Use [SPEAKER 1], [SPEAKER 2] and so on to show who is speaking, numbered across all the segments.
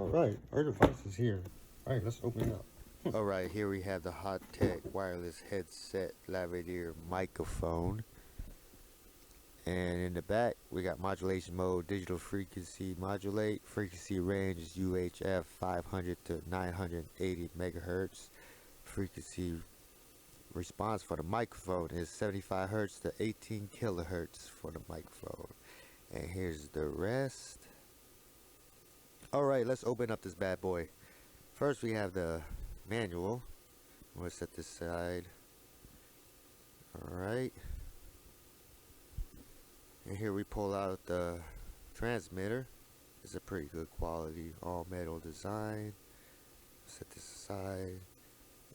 [SPEAKER 1] Alright, our device is here. Alright, let's open it up.
[SPEAKER 2] Alright, here we have the Hotec wireless headset lavalier microphone. And in the back, we got modulation mode, digital frequency modulate. Frequency range is UHF 500 to 980 megahertz. Frequency response for the microphone is 75 hertz to 18 kilohertz for the microphone. And here's the rest. Alright, let's open up this bad boy. First, we have the manual. I'm going to set this aside. Alright. And here we pull out the transmitter. It's a pretty good quality all metal design. Set this aside.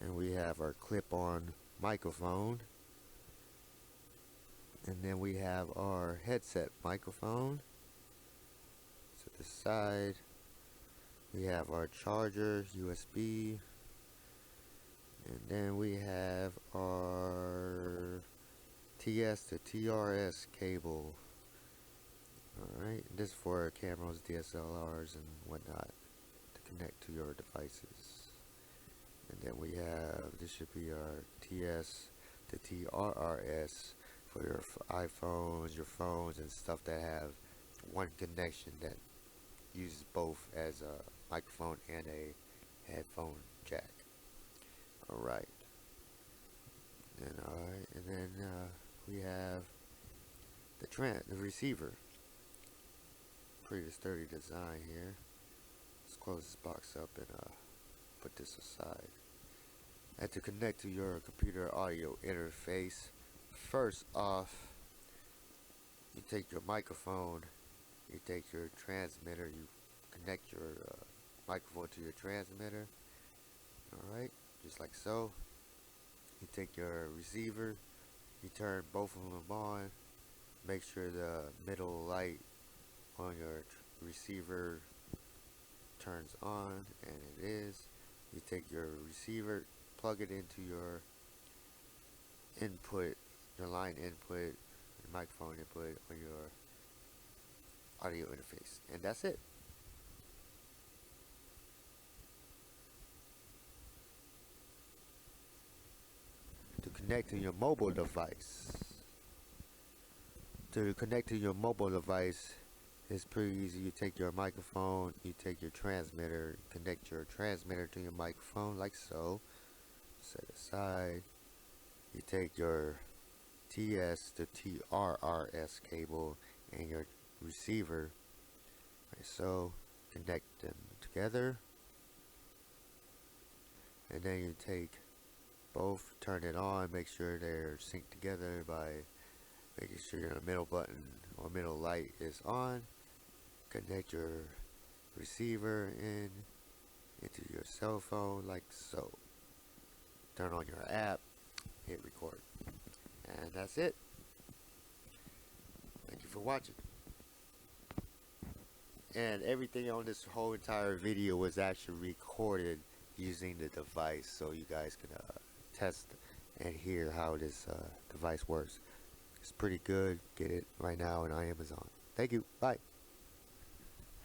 [SPEAKER 2] And we have our clip-on microphone. And then we have our headset microphone. Set this aside. We have our charger, USB. And then we have our TS to TRS cable. Alright, this is for cameras, DSLRs, and whatnot to connect to your devices. And then we have, this should be our TS to TRRS for your iPhones, your phones, and stuff that have one connection that uses both as a microphone and a headphone jack. Alright. And then we have the receiver. Pretty sturdy design here. Let's close this box up and put this aside. And to connect to your computer audio interface, first off, you take your microphone, you take your transmitter, you connect your microphone to your transmitter. Alright, just like so. You take your receiver, you turn both of them on, make sure the middle light on your receiver turns on, and it is. You take your receiver, plug it into your input, your line input, your microphone input on your audio interface, and that's it. To connect to your mobile device. To connect to your mobile device, it's pretty easy. You take your microphone, you take your transmitter, connect your transmitter to your microphone like so. Set aside. You take your TS to TRRS cable and your receiver like so. Connect them together. And then you take both, turn it on, make sure they're synced together by making sure your middle button or middle light is on. Connect your receiver into your cell phone like so. Turn on your app, hit record, and that's it. Thank you for watching. And everything on this whole entire video was actually recorded using the device, so you guys can test and hear how this device works. It's pretty good. Get it right now on Amazon. Thank you. Bye.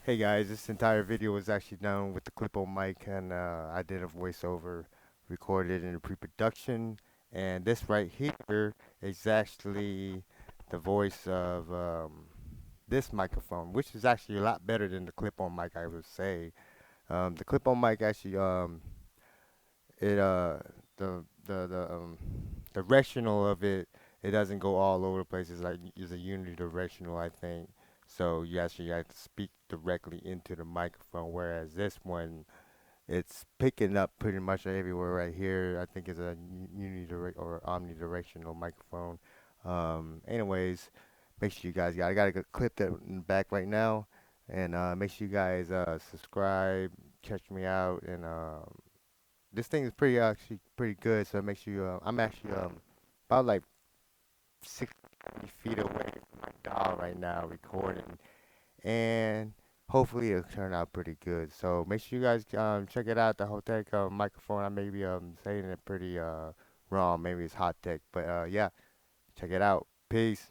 [SPEAKER 3] Hey guys, this entire video was actually done with the clip-on mic, and I did a voiceover, recorded in pre-production, and this right here is actually the voice of this microphone, which is actually a lot better than the clip-on mic, I would say. The clip-on mic actually, it the directional of it, it doesn't go all over the place. It's like it's a unidirectional, I think. So you actually have to speak directly into the microphone, whereas this one, it's picking up pretty much everywhere right here. I think it's a unidirect or omnidirectional microphone. Anyways, make sure you guys I got a clip that in the back right now, and make sure you guys subscribe, check me out, and this thing is actually pretty good. So make sure you I'm actually about like 60 feet away from my doll right now recording, and hopefully it'll turn out pretty good. So make sure you guys check it out, the Hotec microphone. I may be saying it pretty wrong, maybe it's Hotec, but yeah, check it out. Peace.